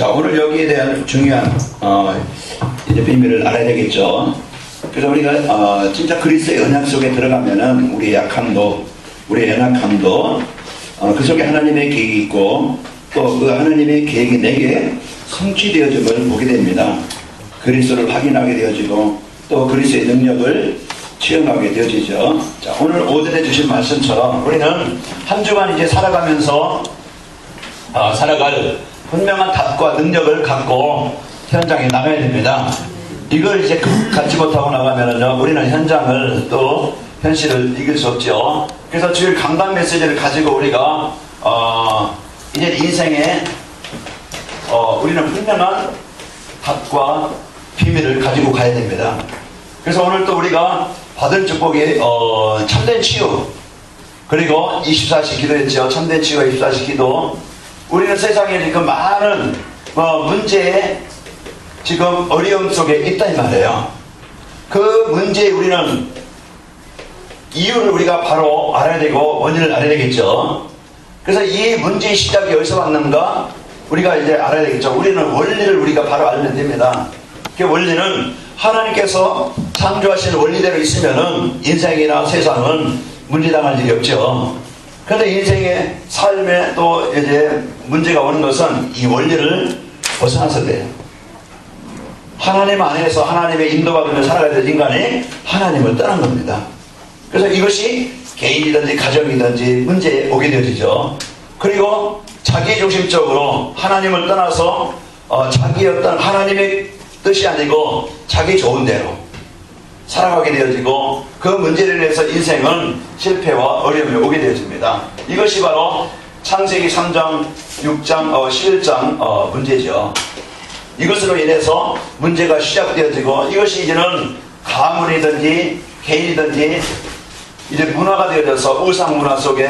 자, 오늘 여기에 대한 중요한 이제 비밀을 알아야 되겠죠. 그래서 우리가 진짜 그리스도의 언약 속에 들어가면은 우리의 약함도, 우리의 연약함도 그 속에 하나님의 계획이 있고 또 그 하나님의 계획이 내게 성취되어짐을 보게 됩니다. 그리스도를 확인하게 되어지고 또 그리스도의 능력을 체험하게 되어지죠. 자, 오늘 오전에 주신 말씀처럼 우리는 한 주간 이제 살아가면서 살아갈 분명한 답과 능력을 갖고 현장에 나가야 됩니다. 이걸 이제 갖지 못하고 나가면은요, 우리는 현장을 또 현실을 이길 수 없죠. 그래서 주일 강단 메시지를 가지고 우리가 이제 인생에 우리는 분명한 답과 비밀을 가지고 가야 됩니다. 그래서 오늘 또 우리가 받을 축복이 참된 치유, 그리고 24시 기도했죠. 참된 치유와 24시 기도. 우리는 세상에 지금 많은 문제에 지금 어려움 속에 있다 이 말이에요. 그 문제에 우리는 이유를 우리가 바로 알아야 되고 원인을 알아야 되겠죠. 그래서 이 문제의 시작이 어디서 왔는가 우리가 이제 알아야 되겠죠. 우리는 원리를 우리가 바로 알면 됩니다. 그 원리는 하나님께서 창조하신 원리대로 있으면은 인생이나 세상은 문제당할 일이 없죠. 그런데 인생의 삶에 또 이제 문제가 오는 것은 이 원리를 벗어나서 돼요. 하나님 안에서 하나님의 인도받으며 살아가야 될 인간이 하나님을 떠난 겁니다. 그래서 이것이 개인이든지 가정이든지 문제에 오게 되어지죠. 그리고 자기중심적으로 하나님을 떠나서 자기의 어떤 하나님의 뜻이 아니고 자기 좋은 대로 살아가게 되어지고 그 문제를 인해서 인생은 실패와 어려움이 오게 되어집니다. 이것이 바로 창세기 3장, 6장, 11장 문제죠. 이것으로 인해서 문제가 시작되어지고 이것이 이제는 가문이든지 개인이든지 이제 문화가 되어져서 우상 문화 속에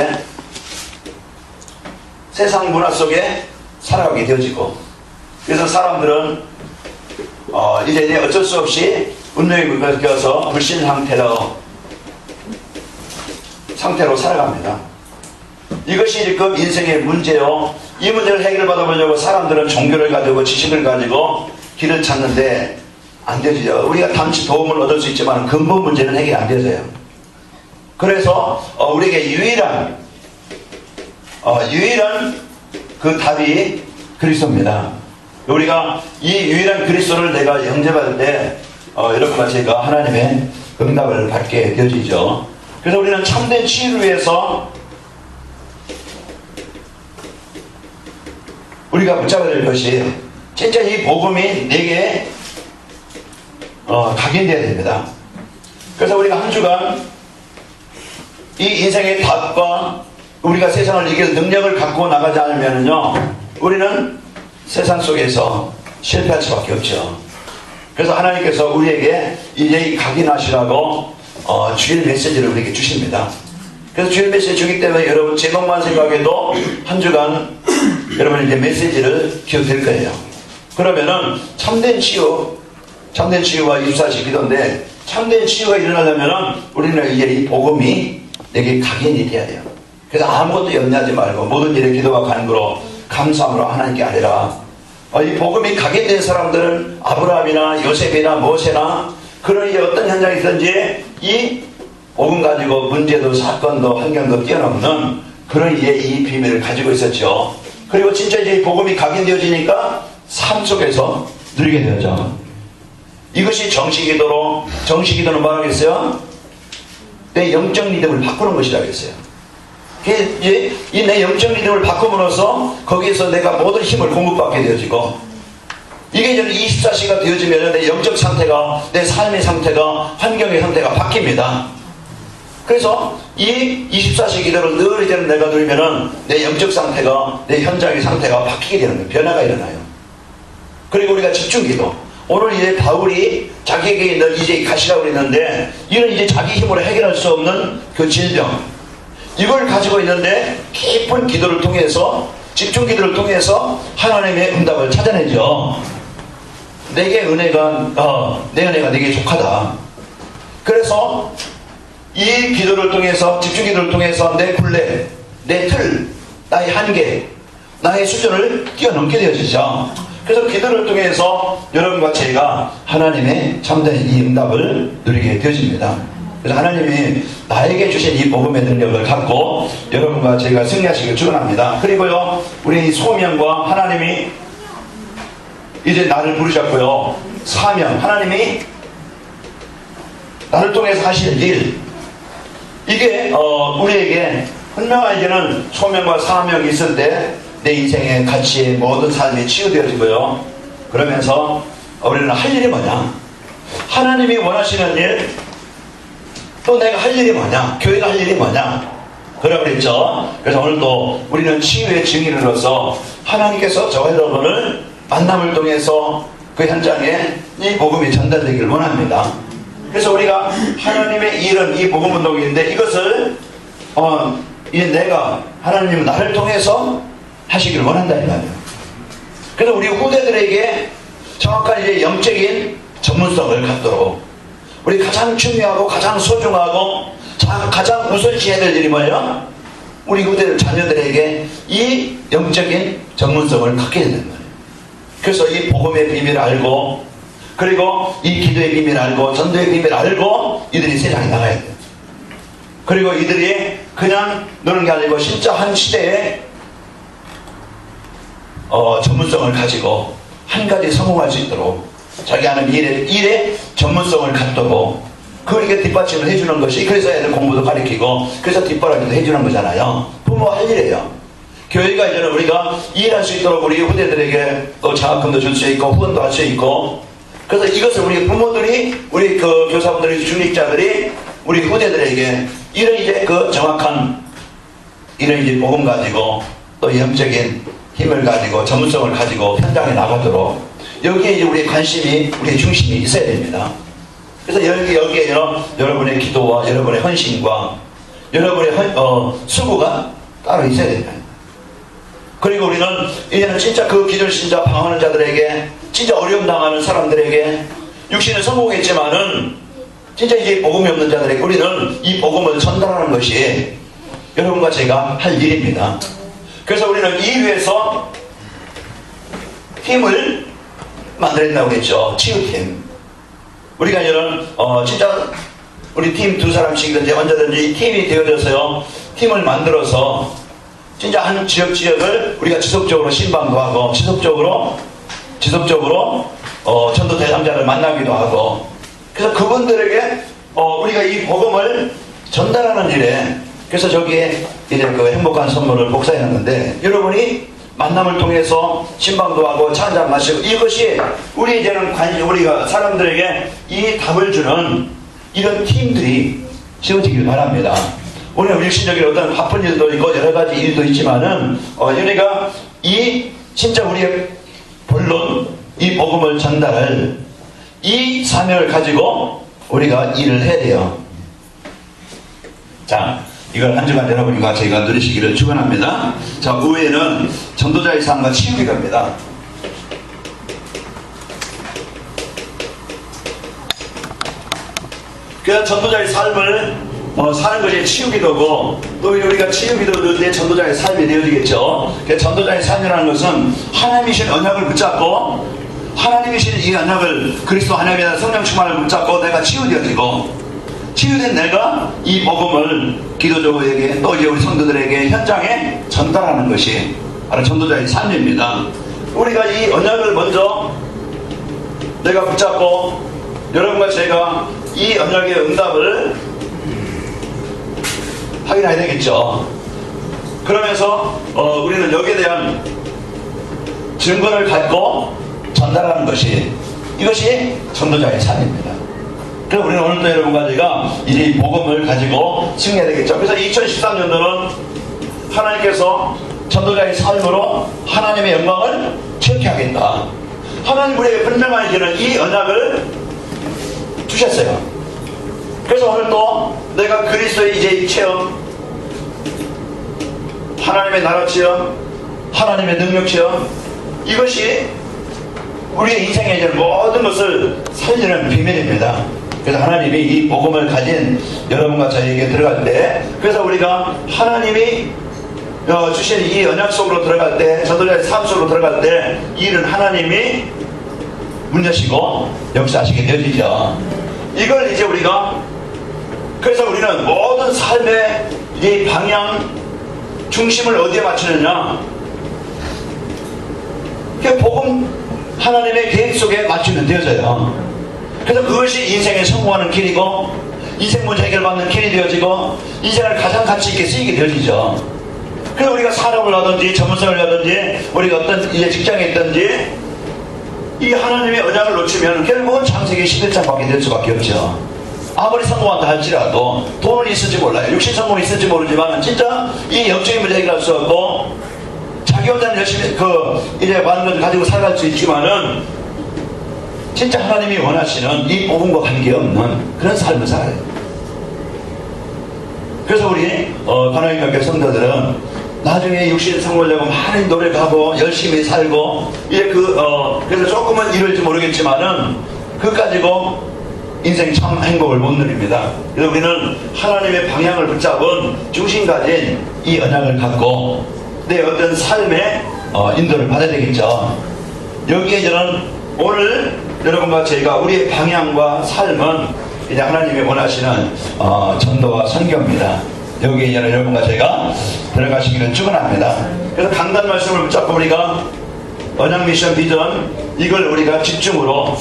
세상 문화 속에 살아가게 되어지고 그래서 사람들은 이제 어쩔 수 없이 운명에 묶여서 불신 상태로 살아갑니다. 이것이 지금 인생의 문제요. 이 문제를 해결받아 보려고 사람들은 종교를 가지고 지식을 가지고 길을 찾는데 안 되죠. 우리가 잠시 도움을 얻을 수 있지만 근본 문제는 해결이 안 되져요. 그래서 우리에게 유일한 그 답이 그리스도입니다. 우리가 이 유일한 그리스도를 내가 영접할 때 여러분과 제가 하나님의 응답을 받게 되어지죠. 그래서 우리는 참된 치유를 위해서 우리가 붙잡아야 될 것이 진짜 이 복음이 내게 각인되어야 됩니다. 그래서 우리가 한 주간 이 인생의 답과 우리가 세상을 이길 능력을 갖고 나가지 않으면요 우리는 세상 속에서 실패할 수밖에 없죠. 그래서 하나님께서 우리에게 이제 각인하시라고 주일 메시지를 우리에게 주십니다. 그래서 주일 메시지 주기 때문에 여러분 제목만 생각해도 한 주간 여러분 이제 메시지를 기억될 거예요. 그러면은 참된 치유와 24시 기도인데 참된 치유가 일어나려면은 우리는 이제 이 복음이 내게 각인이 돼야 돼요. 그래서 아무것도 염려하지 말고 모든 일에 기도와 간구로 감사함으로 하나님께 아뢰라. 이 복음이 각인된 사람들은 아브라함이나 요셉이나 모세나 그런 이제 어떤 현장에 있든지 이 복음 가지고 문제도 사건도 환경도 뛰어넘는 그런 이제 이 비밀을 가지고 있었죠. 그리고 진짜 이제 이 복음이 각인되어지니까 삶 속에서 누리게 되었죠. 이것이 정식기도는 뭐 하겠어요? 내 영적 리듬을 바꾸는 것이라고 했어요. 이제 이 내 영적 리듬을 바꿈으로써 거기에서 내가 모든 힘을 공급받게 되어지고 이게 이제 24시가 되어지면 내 영적 상태가 내 삶의 상태가 환경의 상태가 바뀝니다. 그래서 이 24시 기도를 늘 이제는 내가 누리면은 내 영적 상태가 내 현장의 상태가 바뀌게 되는 거예요. 변화가 일어나요. 그리고 우리가 집중기도 오늘 이제 바울이 자기에게 있는 이제 가시라고 했는데 이는 이제 자기 힘으로 해결할 수 없는 그 질병 이걸 가지고 있는데 깊은 기도를 통해서 집중 기도를 통해서 하나님의 응답을 찾아내죠. 내 은혜가 내게 족하다. 그래서 이 기도를 통해서 집중 기도를 통해서 내 굴레, 내 틀, 나의 한계, 나의 수준을 뛰어넘게 되어지죠. 그래서 기도를 통해서 여러분과 제가 하나님의 참된 이 응답을 누리게 되어집니다. 그래서 하나님이 나에게 주신 이 복음의 능력을 갖고 여러분과 제가 승리하시길 축원합니다. 그리고요, 우리 소명과 하나님이 이제 나를 부르셨고요, 사명, 하나님이 나를 통해서 하실 일, 이게 우리에게 분명하게는 소명과 사명이 있을 때 내 인생의 가치의 모든 삶이 치유되어지고요, 그러면서 우리는 할 일이 뭐냐, 하나님이 원하시는 일, 또 내가 할 일이 뭐냐, 교회가 할 일이 뭐냐, 그러고 그랬죠. 그래서 오늘도 우리는 치유의 증인으로서 하나님께서 저와 여러분을 만남을 통해서 그 현장에 이 복음이 전달되기를 원합니다. 그래서 우리가 하나님의 일은 이 복음 운동인데, 이것을 이제 내가, 하나님은 나를 통해서 하시기를 원한다 이 말이에요. 그래서 우리 후대들에게 정확한 이제 영적인 전문성을 갖도록, 우리 가장 중요하고 가장 소중하고 가장 우선시해야 될 일이 뭐예요? 우리 후대 자녀들에게 이 영적인 전문성을 갖게 되는 거예요. 그래서 이 복음의 비밀을 알고, 그리고 이 기도의 비밀을 알고, 전도의 비밀을 알고 이들이 세상에 나가야 돼요. 그리고 이들이 그냥 노는 게 아니고 진짜 한 시대에 전문성을 가지고 한 가지 성공할 수 있도록 자기 하는 일에 전문성을 갖도록 그렇게 뒷받침을 해주는 것이, 그래서 애들 공부도 가르치고 그래서 뒷바라지도 해주는 거잖아요. 부모 할 일이에요. 교회가 이제는 우리가 일할 수 있도록 우리 후대들에게 또 장학금도 줄 수 있고 후원도 할 수 있고, 그래서 이것을 우리 부모들이, 우리 그 교사분들이, 중직자들이 우리 후대들에게 이런 이제 그 정확한 이런 이제 복음 가지고 또 영적인 힘을 가지고 전문성을 가지고 현장에 나가도록 여기에 이제 우리의 관심이, 우리의 중심이 있어야 됩니다. 그래서 여기에 여러분의 기도와 여러분의 헌신과 여러분의 수고가 따로 있어야 됩니다. 그리고 우리는 이제는 진짜 그 기존 신자 방황하는 자들에게, 진짜 어려움 당하는 사람들에게, 육신은 성공했지만은 진짜 이제 복음이 없는 자들에게 우리는 이 복음을 전달하는 것이 여러분과 제가 할 일입니다. 그래서 우리는 이 위해서 팀을 만들었다고 했죠. 치유팀. 우리가 이런 진짜 우리 팀 두 사람씩이든지 언제든지 팀이 되어져서요, 팀을 만들어서 진짜 한 지역을 우리가 지속적으로 신방도 하고 지속적으로 전도 대상자를 만나기도 하고, 그래서 그분들에게 우리가 이 복음을 전달하는 일에, 그래서 저기에 이제 그 행복한 선물을 복사해 놨는데, 여러분이 만남을 통해서 신방도 하고 차 한잔 마시고, 이것이 우리 이제는 우리가 사람들에게 이 답을 주는 이런 팀들이 세워지길 바랍니다. 오늘 일시적인 어떤 바쁜 일도 있고 여러 가지 일도 있지만은 우리가 이 진짜 우리의 본론, 이 복음을 전달할 이 사명을 가지고 우리가 일을 해야 돼요. 자, 이걸 한 주간 여러분과 저희가 누리시기를 축원합니다. 자, 후에는 전도자의 삶과 치유의 겁니다. 그래서 전도자의 삶을 사는 것이 치유기도고, 또 우리가 치유기도를 때 전도자의 삶이 되어지겠죠. 전도자의 삶이라는 것은 하나님이신 언약을 붙잡고, 하나님이신 이 언약을, 그리스도 하나님의 성령 충만을 붙잡고 내가 치유되어지고, 치유된 내가 이 복음을 기도자에게, 또 이제 우리 성도들에게 현장에 전달하는 것이 바로 전도자의 삶입니다. 우리가 이 언약을 먼저 내가 붙잡고, 여러분과 제가 이 언약의 응답을 확인해야 되겠죠. 그러면서 우리는 여기에 대한 증거를 갖고 전달하는 것이, 이것이 전도자의 삶입니다. 그래서 우리는 오늘도 여러분과 제가 이제 이 복음을 가지고 승리해야 되겠죠. 그래서 2013년도는 하나님께서 전도자의 삶으로 하나님의 영광을 체험케 하겠다. 하나님 우리에게 분명하게 이 언약을 주셨어요. 그래서 오늘도 내가 그리스도의 이제 체험, 하나님의 나라 체험, 하나님의 능력 체험, 이것이 우리의 인생의 이제 모든 것을 살리는 비밀입니다. 그래서 하나님이 이 복음을 가진 여러분과 저에게 들어갈 때, 그래서 우리가 하나님이 주신 이 언약 속으로 들어갈 때, 전도자의 삶 속으로 들어갈 때 이 일은 하나님이 문 여시고 역사하시게 되어지죠. 이걸 이제 우리가, 그래서 우리는 모든 삶의 이 방향 중심을 어디에 맞추느냐, 그 복음 하나님의 계획 속에 맞추면 되어져요. 그래서 그것이 인생에 성공하는 길이고 인생 문제 해결받는 길이 되어지고 인생을 가장 가치 있게 쓰이게 되어지죠. 그래서 우리가 산업을 하든지 전문성을 하든지 우리가 어떤 이제 직장에 있든지 이 하나님의 언약을 놓치면 결국은 창세기 11장밖에 될 수밖에 없죠. 아무리 성공한다 할지라도 돈은 있을지 몰라요. 육신 성공이 있을지 모르지만 진짜 이 영적인 문제 해결할 수 없고 자기 혼자는 열심히 이제 많은 걸 가지고 살아갈 수 있지만은 진짜 하나님이 원하시는 이 복음과 관계없는 그런 삶을 살아야 돼요. 그래서 우리 하나님의 성도들은 나중에 육신 성공하려고 많이 노력하고 열심히 살고 이제 그래서 조금은 이룰지 모르겠지만은 그 가지고 인생 참 행복을 못 누립니다. 그래서 우리는 하나님의 방향을 붙잡은 중심 가진 이 언약을 갖고 내 어떤 삶의 인도를 받아야 되겠죠. 여기에 저는 오늘 여러분과 저희가 우리의 방향과 삶은 이제 하나님이 원하시는 전도와 선교입니다. 여기에 여러분과 제가 들어가시기를 축원합니다. 그래서 강단 말씀을 붙잡고 우리가 언약 미션 비전 이걸 우리가 집중으로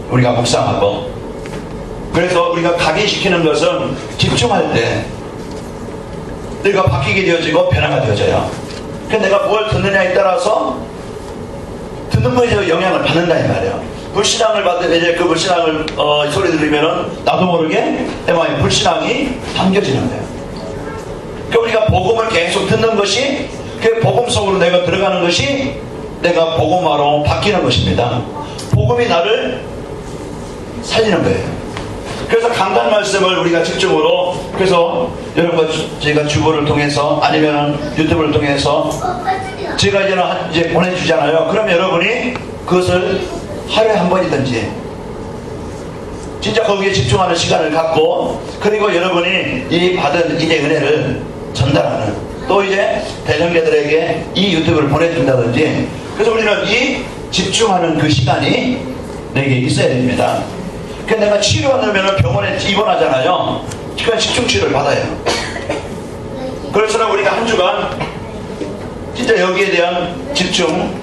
우리가 묵상하고, 그래서 우리가 각인시키는 것은 집중할 때 내가 바뀌게 되어지고 변화가 되어져요. 그래서 내가 뭘 듣느냐에 따라서 듣는 거에 영향을 받는다 이 말이에요. 불신앙을 받는 이제 그 불신앙을 소리 들으면은 나도 모르게 내 마음에 불신앙이 담겨지는 거예요. 그러니까 우리가 복음을 계속 듣는 것이 그 복음 속으로 내가 들어가는 것이 내가 복음화로 바뀌는 것입니다. 복음이 나를 살리는 거예요. 그래서 강단 말씀을 우리가 집중으로, 그래서 여러분과 저희가 주보를 통해서 아니면 유튜브를 통해서 제가 이제 보내주잖아요. 그럼 여러분이 그것을 하루에 한 번이든지 진짜 거기에 집중하는 시간을 갖고, 그리고 여러분이 이 받은 이제 은혜를 전달하는, 또 이제 대형제들에게 이 유튜브를 보내준다든지, 그래서 우리는 이 집중하는 그 시간이 내게 있어야 됩니다. 그래서 내가 치료하려면 병원에 입원하잖아요. 그러니까 집중 치료를 받아요. 그래서 우리가 한 주간 진짜 여기에 대한 집중,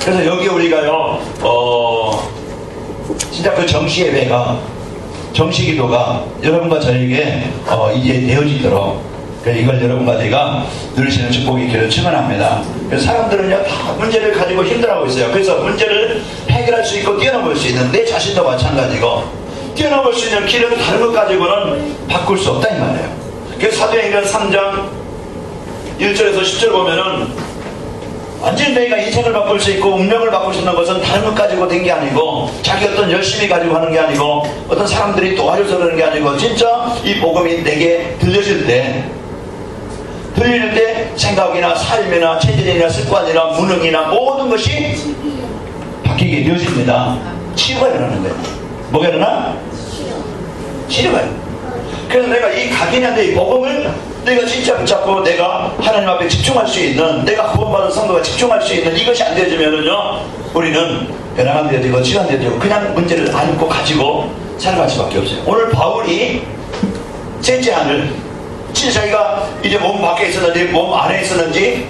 그래서 여기 우리가요 진짜 그 정시 예배가, 정시 기도가 여러분과 저에게 이제 되어지도록, 이걸 여러분과 제가 누리시는 축복이 있기를 축원합니다. 그래서 사람들은요 다 문제를 가지고 힘들어하고 있어요. 그래서 문제를 해결할 수 있고 뛰어넘을 수 있는, 내 자신도 마찬가지고 뛰어넘을 수 있는 길은 다른 것 가지고는 바꿀 수 없다 이 말이에요. 그래서 사도행전 3장 1절에서 10절 보면은 완전히 내가 인생을 바꿀 수 있고 운명을 바꿀 수 있는 것은 다른 것 가지고 된 게 아니고, 자기 어떤 열심히 가지고 하는 게 아니고, 어떤 사람들이 도와줘서 그러는 게 아니고, 진짜 이 복음이 내게 들려질 때 생각이나 삶이나 체질이나 습관이나 무능이나 모든 것이 바뀌게 되어집니다. 치유가 일어나는 거예요. 뭐가 일어나? 치유가 일어나. 그래서 내가 이 각인한데 이 복음을 내가 진짜 붙잡고 내가 하나님 앞에 집중할 수 있는, 내가 구원받은 성도가 집중할 수 있는 이것이 안 되어지면은요 우리는 변화가 안 되어지고 치유가 안 되어지고 그냥 문제를 안고 가지고 살아갈 수밖에 없어요. 오늘 바울이 셋째 하늘, 진짜 자기가 이제 몸 밖에 있었는지 몸 안에 있었는지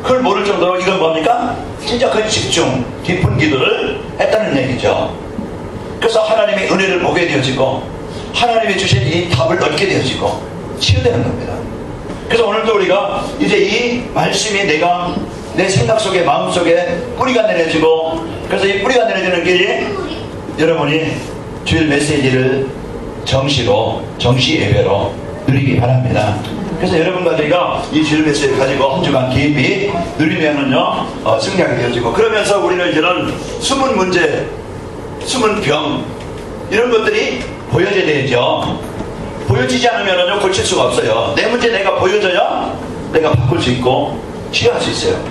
그걸 모를 정도로 이건 뭡니까? 진짜 그 집중 깊은 기도를 했다는 얘기죠. 그래서 하나님의 은혜를 보게 되어지고 하나님이 주신 이 답을 얻게 되어지고 치유되는 겁니다. 그래서 오늘도 우리가 이제 이 말씀이 내가 내 생각 속에 마음 속에 뿌리가 내려지고, 그래서 이 뿌리가 내려지는 길이 여러분이 주일 메시지를 정시로, 정시 예배로 누리기 바랍니다. 그래서 여러분과 저희가 이 주일 메시지를 가지고 한 주간 깊이 누리면은요 승리하게 되어지고, 그러면서 우리는 이제는 숨은 문제, 숨은 병 이런 것들이 보여져야 되죠. 보여지지 않으면은요 고칠 수가 없어요. 내 문제 내가 보여져야 내가 바꿀 수 있고 치유할 수 있어요.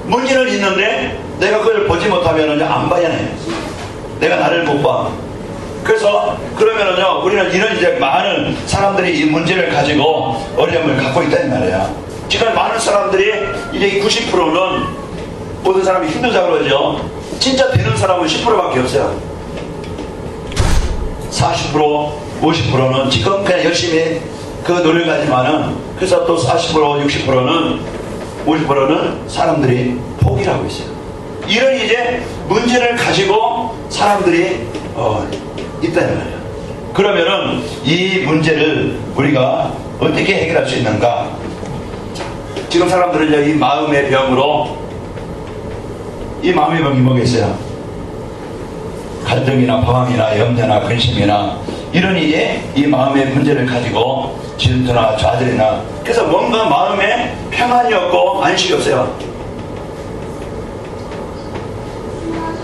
문제는 있는데 내가 그걸 보지 못하면은요 안 봐야 해요. 내가 나를 못 봐. 그래서 그러면은요, 우리는 이런 이제 많은 사람들이 이 문제를 가지고 어려움을 갖고 있다는 말이에요. 지금 많은 사람들이 이제 90%는 모든 사람이 힘들다고 그러죠. 진짜 되는 사람은 10%밖에 없어요. 40%, 50%는 지금 그냥 열심히 그 노력하지만은, 그래서 또 40%, 60%는 50%는 사람들이 포기를 하고 있어요. 이런 이제 문제를 가지고 사람들이 있다는 말이에요. 그러면은 이 문제를 우리가 어떻게 해결할 수 있는가? 지금 사람들은 이제 이 마음의 병으로, 이 마음의 병이 뭐겠어요? 갈등이나 방황이나 염려나 근심이나 이런 이제 이 마음의 문제를 가지고 질투나 좌절이나, 그래서 뭔가 마음에 평안이 없고 안식이 없어요.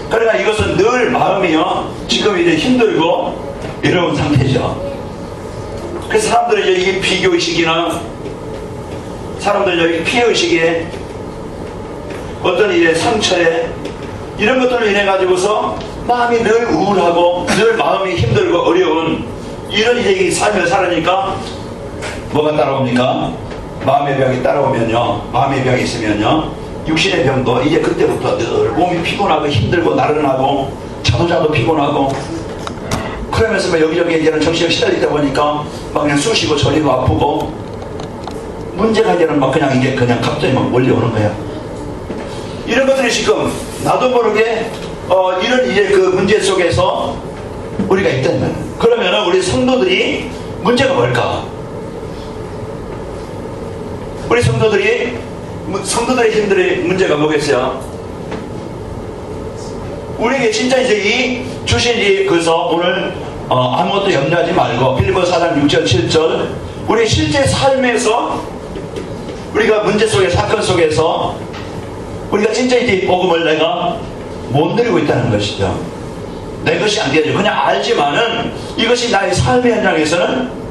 그러니까 이것은 늘 마음이요, 지금 이제 힘들고 이런 상태죠. 그래서 사람들이 이제 이 비교의식이나 사람들이 이 피해의식에 어떤 이제 상처에 이런 것들로 인해 가지고서 마음이 늘 우울하고 늘 마음이 힘들고 어려운 이런 이제 이 삶을 살으니까 뭐가 따라옵니까? 마음의 병이 따라오면요, 마음의 병이 있으면요, 육신의 병도 이제 그때부터 늘 몸이 피곤하고 힘들고 나른하고 자도자도 피곤하고, 그러면서 막 여기저기 이제는 정신을 시달리다 보니까 막 그냥 쑤시고 저리고 아프고, 문제가 이제는 막 그냥 이게 그냥 갑자기 막 몰려오는 거야. 이런 것들이 지금 나도 모르게 이런 이제 그 문제 속에서 우리가 있다는 거예요. 그러면은 우리 성도들이 문제가 뭘까? 우리 성도들의 힘들의 문제가 뭐겠어요? 우리에게 진짜 이제 이 주신 이 그래서 오늘 아무것도 염려하지 말고 빌립보서 4장 6절 7절 우리 실제 삶에서 우리가 문제 속에 사건 속에서 우리가 진짜 이제 이 복음을 내가 못 누리고 있다는 것이죠. 내 것이 안 되죠. 그냥 알지만은 이것이 나의 삶의 현장에서는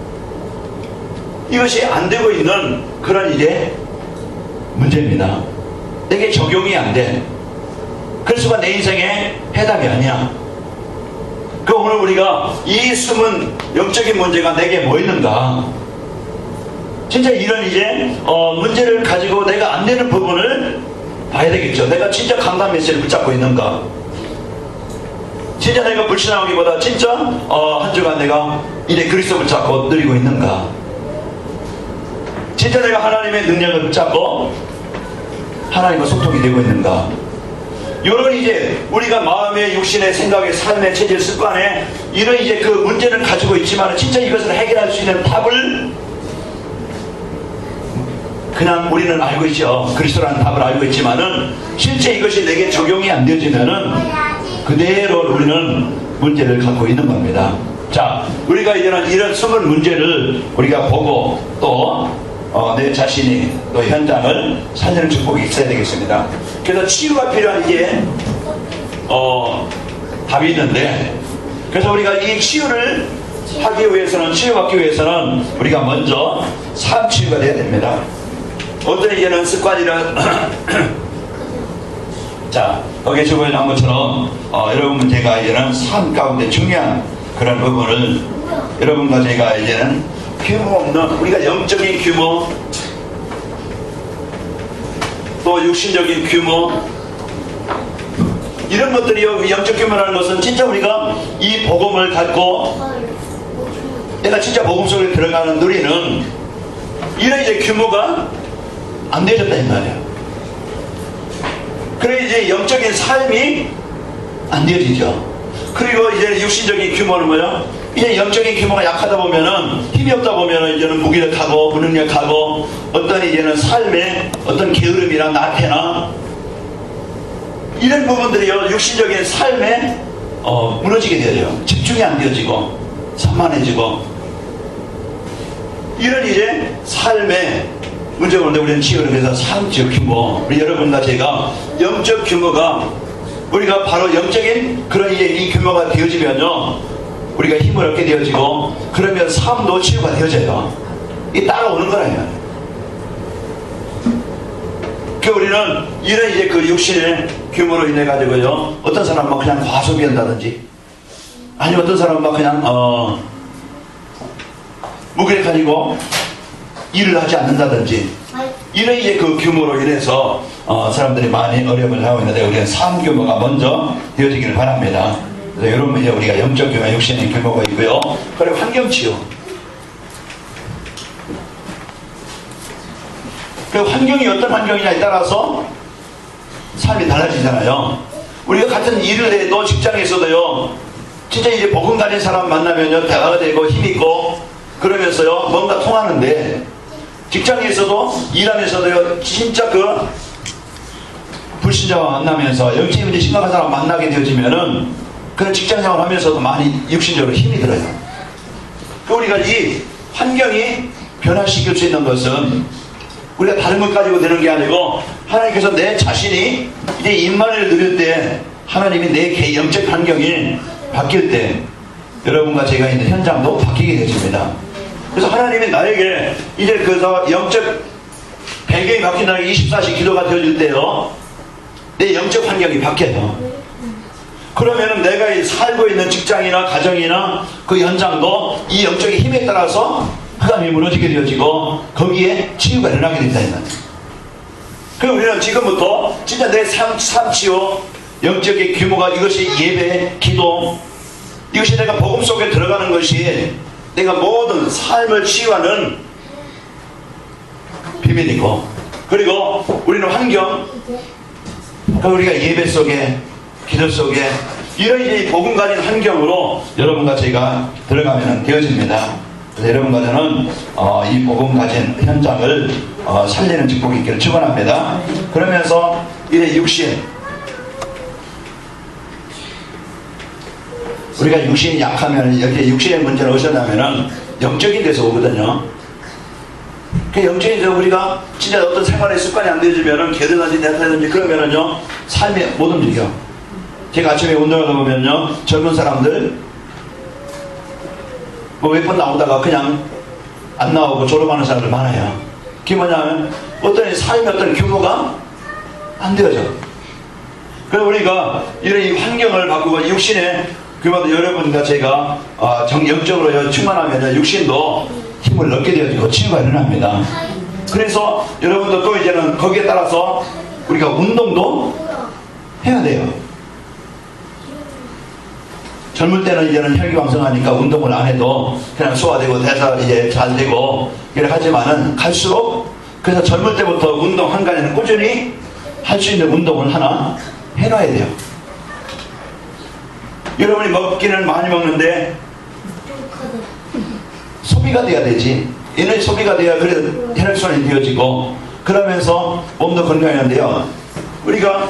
이것이 안 되고 있는 그런 이제 문제입니다. 내게 적용이 안 돼. 그래서가 내 인생의 해답이 아니야. 그 오늘 우리가 이 숨은 영적인 문제가 내게 뭐 있는가? 진짜 이런 이제 문제를 가지고 내가 안 되는 부분을 봐야 되겠죠. 내가 진짜 강단 메시지를 붙잡고 있는가? 진짜 내가 불신하기보다 진짜 한 주간 내가 이제 그리스도 붙잡고 누리고 있는가? 진짜 내가 하나님의 능력을 붙잡고 하나님과 소통이 되고 있는가? 이런 이제 우리가 마음의 육신의 생각의 삶의 체질 습관에 이런 이제 그 문제를 가지고 있지만 진짜 이것을 해결할 수 있는 답을 그냥 우리는 알고 있죠. 그리스도라는 답을 알고 있지만은 실제 이것이 내게 적용이 안 되어지면은 그대로 우리는 문제를 갖고 있는 겁니다. 자, 우리가 이제는 이런 숨은 문제를 우리가 보고 또 내 자신이 또 현장을 살리는 축복이 있어야 되겠습니다. 그래서 치유가 필요한 이게 답이 있는데, 그래서 우리가 이 치유를 하기 위해서는, 치유받기 위해서는 우리가 먼저 삶 치유가 돼야 됩니다. 어떤 이제는 습관이란 자, 여기 주변에 나온 것처럼 여러분 제가 이제는 삶 가운데 중요한 그런 부분을 여러분과 제가 이제는 규모 없는 우리가 영적인 규모 또 육신적인 규모 이런 것들이요, 영적 규모라는 것은 진짜 우리가 이 복음을 갖고 내가 진짜 복음 속에 들어가는 누리는 이런 이제 규모가 안 되어졌다 이 말이야. 그래 이제 영적인 삶이 안 되어지죠. 그리고 이제 육신적인 규모는 뭐야? 이제 영적인 규모가 약하다 보면은, 힘이 없다 보면은 이제는 무기력하고 무능력하고 어떤 이제는 삶의 어떤 게으름이나 나태나 이런 부분들이요, 육신적인 삶에 무너지게 되죠. 집중이 안 되어지고 산만해지고 이런 이제 삶의 문제가 오는데, 우리는 치유를 위해서 삶적 규모, 우리 여러분과 제가 영적 규모가 우리가 바로 영적인 그런 이제 이 규모가 되어지면요, 우리가 힘을 얻게 되어지고, 그러면 삶도 치유가 되어져요. 이 따라오는 거라요. 그 우리는 이런 이제 그 육신의 규모로 인해 가지고요, 어떤 사람은 그냥 과소비한다든지 아니면 어떤 사람은 막 그냥 무기력해지고 일을 하지 않는다든지 이런 이제 그 규모로 인해서 사람들이 많이 어려움을 하고 있는데 우리는 삶 규모가 먼저 되어지기를 바랍니다. 그래서 여러분 이제 우리가 영적 규모, 육신의 규모가 있고요. 그리고 환경 치유. 그 환경이 어떤 환경이냐에 따라서 삶이 달라지잖아요. 우리가 같은 일을 해도 직장에서도요, 진짜 이제 복음 가진 사람 만나면요, 대화가 되고 힘있고 그러면서요, 뭔가 통하는데, 직장에서도 일하면서도요, 진짜 그 불신자와 만나면서 영적인 문제 심각한 사람 만나게 되어지면은 그런 직장생활 하면서도 많이 육신적으로 힘이 들어요. 그 우리가 이 환경이 변화시킬 수 있는 것은 우리가 다른 것 가지고 되는 게 아니고 하나님께서 내 자신이 이제 임만을 누릴 때 하나님이 내 영적 환경이 바뀔 때 여러분과 제가 있는 현장도 바뀌게 되십니다. 그래서 하나님이 나에게 이제 그래서 영적 배경이 바뀐다는 게 24시 기도가 되어질 때요, 내 영적 환경이 바뀌어요. 그러면은 내가 살고 있는 직장이나 가정이나 그 현장도 이 영적인 힘에 따라서 흑암이 무너지게 되어지고 거기에 치유가 일어나게 된다. 그럼 우리는 지금부터 진짜 내 삶 치유, 영적인 규모가 이것이 예배, 기도, 이것이 내가 복음 속에 들어가는 것이 내가 모든 삶을 치유하는 비밀이고, 그리고 우리는 환경, 우리가 예배 속에, 기도 속에 이런 이제 복음 가진 환경으로 여러분과 제가 들어가면 되어집니다. 그래서 여러분과 저는 이 복음 가진 현장을 살리는 축복이 있기를 축원합니다. 그러면서 이제 육신, 우리가 육신이 약하면 여기 육신의 문제는 어디서냐면은 영적인 데서 오거든요. 그 영적인 데서 우리가 진짜 어떤 생활의 습관이 안 되어지면은 게으르든지 내타든지 그러면은요, 삶이 못 움직여. 제가 아침에 운동하다 보면요, 젊은 사람들 뭐 몇 번 나오다가 그냥 안 나오고 졸업하는 사람들 많아요. 그게 뭐냐면 어떤 삶의 어떤 규모가 안 되어져. 그래서 우리가 이런 이 환경을 바꾸고 육신의 규모도 여러분과 제가 영적으로 충만하면 육신도 힘을 얻게 되어지고 치유가 일어납니다. 그래서 여러분도 또 이제는 거기에 따라서 우리가 운동도 해야 돼요. 젊을 때는 이제는 혈기왕성하니까 운동을 안 해도 그냥 소화되고 대사 이제 잘 되고 이렇게 하지만은 갈수록, 그래서 젊을 때부터 운동 한 가지는 꾸준히 할 수 있는 운동을 하나 해놔야 돼요. 여러분이 먹기는 많이 먹는데 소비가 돼야 되지. 에너지 소비가 돼야 그래도 혈액순환이 되어지고 그러면서 몸도 건강해야되요. 우리가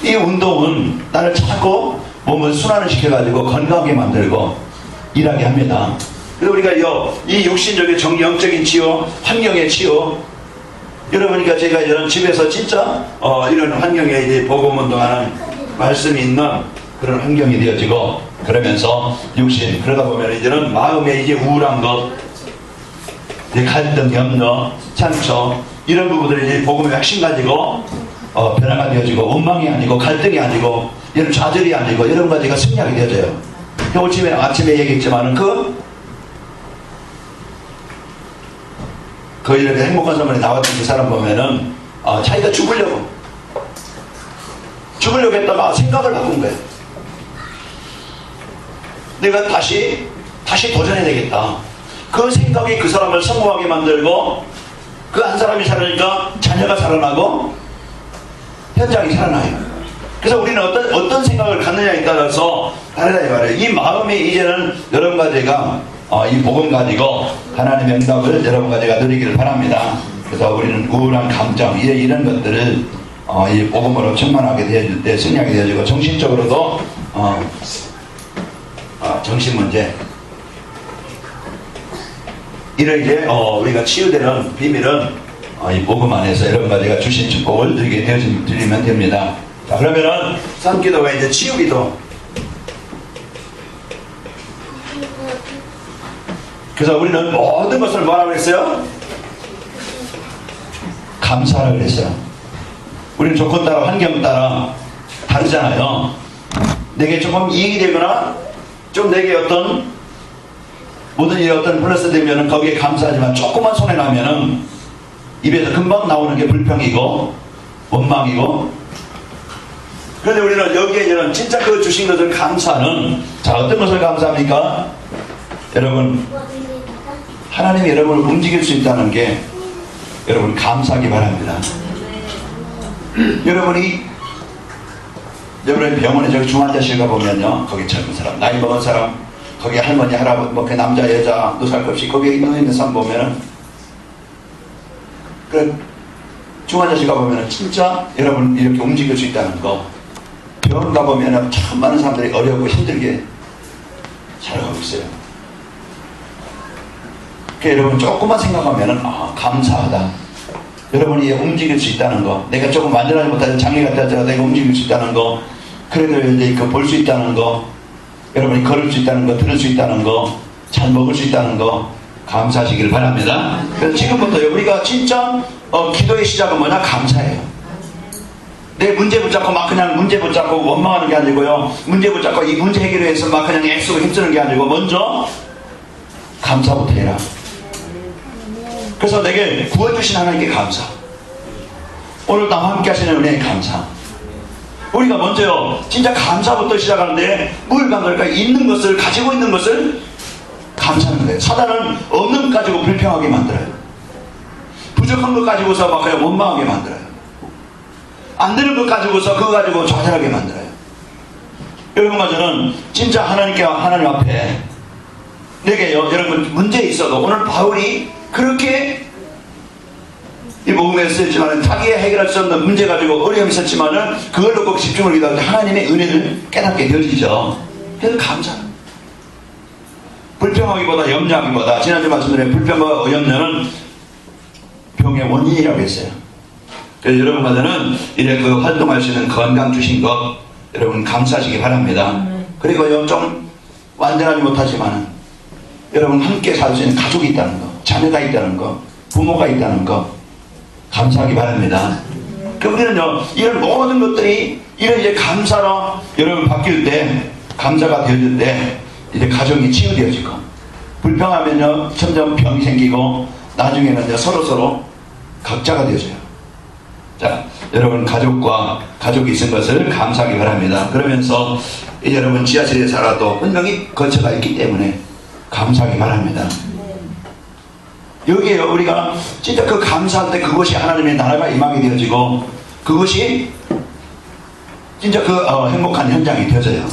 이 운동은 나를 자꾸 몸을 순환을 시켜가지고 건강하게 만들고 일하게 합니다. 그래서 우리가 이 육신적인 영적인 치유, 환경의 치유, 여러분이니까 제가 이런 집에서 진짜 이런 환경에 이제 복음 운동하는 말씀이 있는 그런 환경이 되어지고 그러면서 육신, 그러다 보면 이제는 마음에 이제 우울한 것, 갈등, 염려, 상처 이런 부분들이 이제 복음의 핵심 가지고 변화가 되어지고 원망이 아니고 갈등이 아니고 이런 좌절이 아니고 여러 가지가 승리하게 되어져요. 오늘 아침에 얘기했지만은 그 이렇게 행복한 사람이 나왔던 그 사람 보면은 자기가 죽으려고 했다가 생각을 바꾼 거예요. 내가 다시 도전해야 되겠다. 그 생각이 그 사람을 성공하게 만들고 그 한 사람이 살아나니까 자녀가 살아나고 현장이 살아나요. 그래서 우리는 어떤 생각을 갖느냐에 따라서 다르다 이 말이에요. 이 마음이 이제는 여러분과 제가 이 복음 가지고 하나님의 응답을 여러분과 제가 누리기를 바랍니다. 그래서 우리는 우울한 감정 이런 것들을 이 복음으로 충만하게 되어질 때 승리하게 되어지고 정신적으로도 정신 문제 이렇게 우리가 치유되는 비밀은 이 복음 안에서 여러분과 제가 주신 축복을 드리게 드리면 됩니다. 자, 그러면은 산기도가 이제 치유기도. 그래서 우리는 모든 것을 뭐라고 했어요? 감사하라고 그랬어요. 우리는 조건 따라 환경 따라 다르잖아요. 내게 조금 이익이 되거나 좀 내게 어떤 모든 일에 어떤 플러스 되면은 거기에 감사하지만 조금만 손해나면은 입에서 금방 나오는 게 불평이고 원망이고. 그런데 우리는 여기에 이제는 진짜 그 주신 것을 감사하는, 자, 어떤 것을 감사합니까? 여러분, 하나님이 여러분을 움직일 수 있다는 게 여러분 감사하기 바랍니다. 여러분의 병원에 저기 중환자실 가보면요, 거기 젊은 사람, 나이 먹은 사람, 거기 할머니, 할아버지, 뭐 그 남자, 여자, 노살 것 없이 거기에 있는 사람 보면은, 그 중환자실 가보면은 진짜 여러분 이렇게 움직일 수 있다는 거, 병원 가보면은 참 많은 사람들이 어렵고 힘들게 살아가고 있어요. 그러니까 여러분 조금만 생각하면은, 아, 감사하다. 여러분이 움직일 수 있다는 거, 내가 조금 완전하지 못하는 장애 같다 하더라도 내가 움직일 수 있다는 거, 그래도 이제 그 볼 수 있다는 거, 여러분이 걸을 수 있다는 거, 들을 수 있다는 거, 잘 먹을 수 있다는 거, 감사하시길 바랍니다. 그래서 지금부터요, 우리가 진짜 기도의 시작은 뭐냐? 감사예요. 내 문제 붙잡고 막 그냥 문제 붙잡고 원망하는 게 아니고요, 문제 붙잡고 이 문제 해결을 위해서 막 그냥 애쓰고 힘쓰는 게 아니고, 먼저 감사부터 해라. 그래서 내게 구워주신 하나님께 감사, 오늘 나와 함께 하시는 은혜에 감사. 우리가 먼저요, 진짜 감사부터 시작하는데 뭘 감사할까? 있는 것을, 가지고 있는 것을 감사하는 거예요. 사단은 없는 것 가지고 불평하게 만들어요. 부족한 것 가지고서 막 그냥 원망하게 만들어요. 안 되는 것 가지고서 그거 가지고 좌절하게 만들어요. 여러분과 저는 진짜 하나님 앞에 내게요, 여러분 문제 있어도, 오늘 바울이 그렇게 이 복음에 쓰였지만 자기가 해결할 수 없는 문제 가지고 어려움이 있었지만은 그걸 놓고 집중을 기도할 때 하나님의 은혜를 깨닫게 되어지죠. 그래서 감사합니다. 불평하기보다 염려하기보다, 지난주 말씀드린 불평과 염려는 병의 원인이라고 했어요. 그래서 여러분과 저는 이래 그 활동할 수 있는 건강 주신 것 여러분 감사하시기 바랍니다. 그리고요, 좀 완전하지 못하지만은 여러분 함께 살 수 있는 가족이 있다는 거, 자녀가 있다는 거, 부모가 있다는 거 감사하기 바랍니다. 그 우리는요, 이런 모든 것들이 이런 이제 감사로 여러분 바뀔 때, 감사가 되어질 때 이제 가정이 치유되어지고, 불평하면요 점점 병이 생기고 나중에는 이제 서로 각자가 되어져요. 자, 여러분 가족이 있은 것을 감사하기 바랍니다. 그러면서 여러분 지하철에 살아도 분명히 거처가 있기 때문에 감사하기 바랍니다. 여기에요, 우리가 진짜 그 감사할 때 그것이 하나님의 나라가 임하게 되어지고, 그것이 진짜 그 행복한 현장이 되어져요.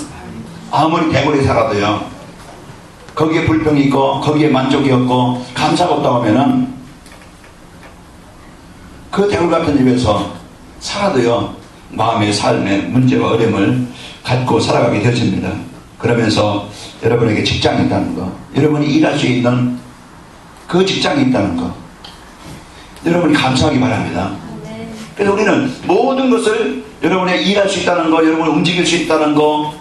아무리 대궐에 살아도요, 거기에 불평이 있고 거기에 만족이 없고 감사가 없다고 하면은 그 대궐 같은 집에서 살아도요, 마음의 삶에 문제와 어려움을 갖고 살아가게 되어집니다. 그러면서 여러분에게 직장이 있다는 거, 여러분이 일할 수 있는 그 직장이 있다는 거, 여러분이 감사하기 바랍니다. 그래서 우리는 모든 것을, 여러분이 일할 수 있다는 거, 여러분이 움직일 수 있다는 거,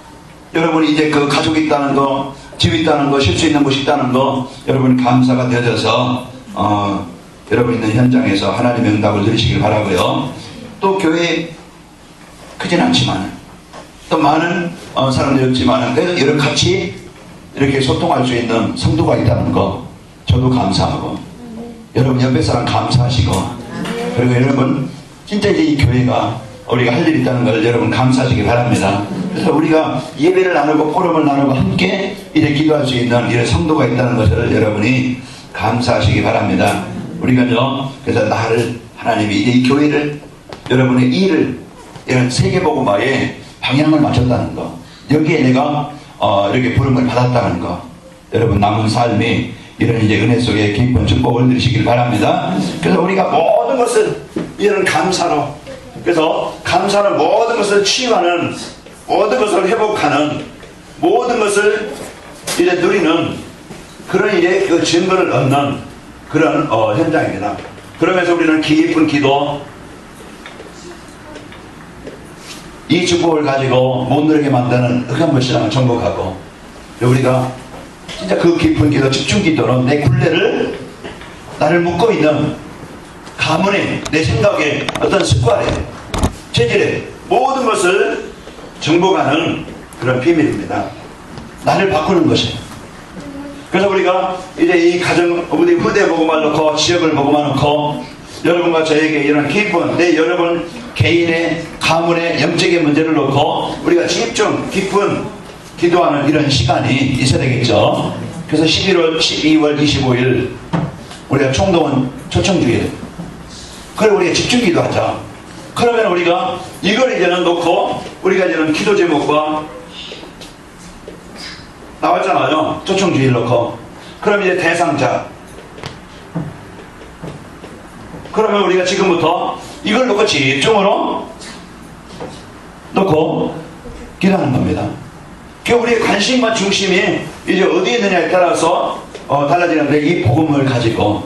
여러분이 이제 그 가족이 있다는 거, 집 있다는 거, 쉴 수 있는 곳이 있다는 거, 여러분이 감사가 되어져서 여러분 있는 현장에서 하나님의 응답을 누리시길 바라고요. 또 교회 크진 않지만 또 많은 사람들이 없지만 그래도 여러 같이 이렇게 소통할 수 있는 성도가 있다는 거 저도 감사하고, 여러분 옆에 사람 감사하시고, 그리고 여러분 진짜 이제 이 교회가 우리가 할 일이 있다는 걸 여러분 감사하시기 바랍니다. 그래서 우리가 예배를 나누고 포럼을 나누고 함께 이렇게 기도할 수 있는 이런 성도가 있다는 것을 여러분이 감사하시기 바랍니다. 우리가요, 그래서 나를 하나님이 이제 이 교회를, 여러분의 일을, 이런 세계복음화에 방향을 맞췄다는 거, 여기에 내가 이렇게 부름을 받았다는 거, 여러분 남은 삶이 이런 이제 은혜 속에 깊은 축복을 누리시길 바랍니다. 그래서 우리가 모든 것을 이런 감사로, 그래서 감사는 모든 것을 치유하는, 모든 것을 회복하는, 모든 것을 이제 누리는 그런 이제 그 증거를 얻는 그런 현장입니다. 그러면서 우리는 깊은 기도, 이 축복을 가지고 못 누리게 만드는 흑암물 신앙을 정복하고, 우리가 진짜 그 깊은 기도, 집중 기도는 내 굴레를, 나를 묶고 있는 가문에, 내 생각에, 어떤 습관에, 체질에 모든 것을 정복하는 그런 비밀입니다. 나를 바꾸는 것이에요. 그래서 우리가 이제 이 가정, 우리 후대 보고만 놓고 지역을 보고만 놓고 여러분과 저에게 이런 깊은 내 여러분 개인의 가문의 영적인 문제를 놓고 우리가 집중 깊은 기도하는 이런 시간이 있어야 되겠죠. 그래서 11월 12월 25일 우리가 총동원 초청주일, 그래 우리가 집중 기도하자. 그러면 우리가 이걸 이제는 놓고 우리가 이제는 기도 제목과 나왔잖아요. 초청주일 놓고. 그럼 이제 대상자. 그러면 우리가 지금부터 이걸 놓고 집중으로 놓고 기도하는 겁니다. 그 우리의 관심과 중심이 이제 어디에 있느냐에 따라서 달라지는데, 이 복음을 가지고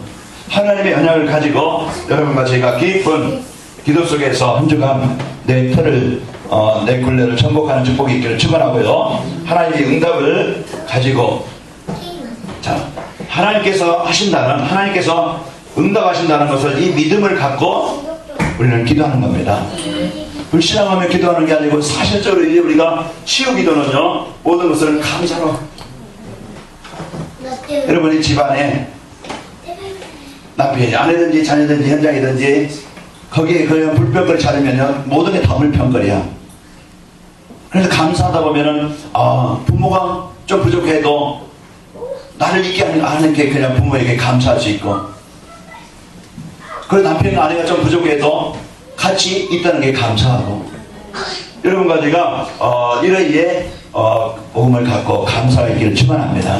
하나님의 언약을 가지고 여러분과 제가 깊은 기도 속에서 한 주간 내 터를 내 굴레를 정복하는 축복이 있기를 축원하고요. 하나님의 응답을 가지고, 자, 하나님께서 하신다는, 하나님께서 응답하신다는 것을, 이 믿음을 갖고 우리는 기도하는 겁니다. 불신앙하며 기도하는 게 아니고 사실적으로 이제 우리가 치유 기도는요, 모든 것을 감사로, 여러분이 집안에 남편이 아내든지 자녀든지 현장이든지 거기에 그냥 불평거리 찾으면요, 모든 게 다 불평거리야. 그래서 감사하다 보면은 부모가 좀 부족해도 나를 잊게 하는 게 그냥 부모에게 감사할 수 있고, 그리고 남편과 아내가 좀 부족해도 같이 있다는 게 감사하고, 여러분과 제가 이러이에 복음을 갖고 감사가 있기를 축원합니다.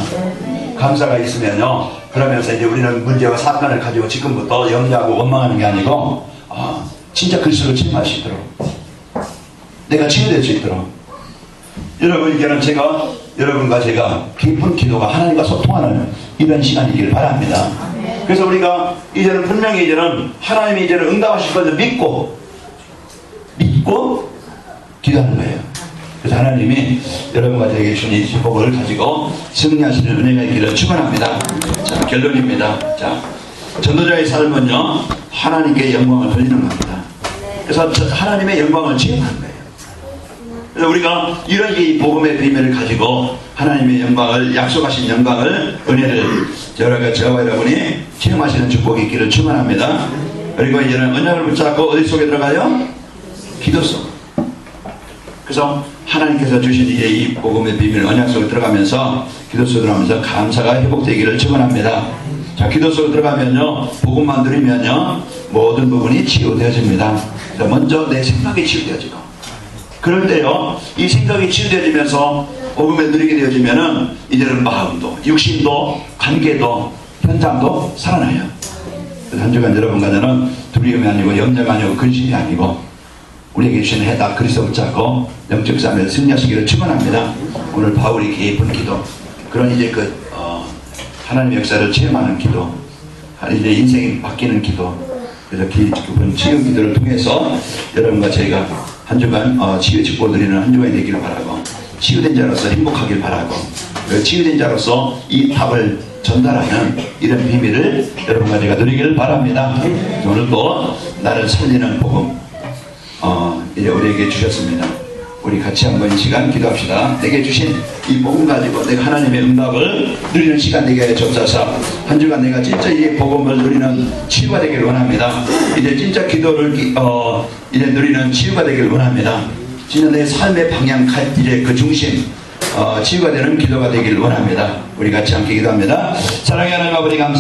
감사가 있으면요, 그러면서 이제 우리는 문제와 사건을 가지고 지금부터 염려하고 원망하는 게 아니고 진짜 그리스도를 체험할 수 있도록, 내가 치유될 수 있도록, 여러분 이제는 제가 여러분과 제가 깊은 기도가 하나님과 소통하는 이런 시간이길 바랍니다. 그래서 우리가 이제는 분명히 이제는 하나님이 이제는 응답하실 것을 믿고 기도하는 거예요. 그래서 하나님이 여러분과 저에게 주신 이 축복을 가지고 승리하시는 은혜가 있기를 축원합니다. 자, 결론입니다. 자, 전도자의 삶은요, 하나님께 영광을 돌리는 겁니다. 그래서 하나님의 영광을 체험하는 거예요. 그래서 우리가 이런 이 복음의 비밀을 가지고 하나님의 영광을, 약속하신 영광을, 은혜를 저와 여러분이 체험하시는 축복이 있기를 축원합니다. 그리고 이제는 언약을 붙잡고 어디 속에 들어가요? 기도 속. 그래서 하나님께서 주신 이제 이 복음의 비밀 언약 속에 들어가면서 기도 속에 들어가면서 감사가 회복되기를 축원합니다. 자, 기도 속에 들어가면요, 복음만 누리면요, 모든 부분이 치유되어집니다. 먼저 내 생각이 치유되어지고, 그럴 때요, 이 생각이 치유되어지면서 복음에 누리게 되어지면은 이제는 마음도, 육신도, 관계도, 현장도 살아나요. 한 주간 여러분과 저는 두려움이 아니고 염려가 아니고 근심이 아니고 우리에게 주신 해답 그리스도 붙잡고 영적 삶에서 승리하시기를 축원합니다. 오늘 바울이 깊은 기도, 그런 이제 하나님의 역사를 체험하는 기도, 이제 인생이 바뀌는 기도, 그래서 깊은 치유 기도를 통해서 여러분과 저희가 한 주간 치유 축복을 드리는 한 주간이 되기를 바라고, 치유된 자로서 행복하길 바라고, 치유된 자로서 이 답을 전달하는 이런 비밀을 여러분과 제가 누리기를 바랍니다. 오늘도 나를 살리는 복음 이제 우리에게 주셨습니다. 우리 같이 한번 이 시간 기도합시다. 내게 주신 이 복음 가지고 내가 하나님의 응답을 누리는 시간 되게 해 주옵소서. 한 주간 내가 진짜 이 복음을 누리는 치유가 되기를 원합니다. 이제 진짜 기도를 이제 누리는 치유가 되기를 원합니다. 진짜 내 삶의 방향, 이제 그 중심, 치유가 되는 기도가 되기를 원합니다. 우리 같이 함께 기도합니다. 사랑하는 아버지 감사합니다.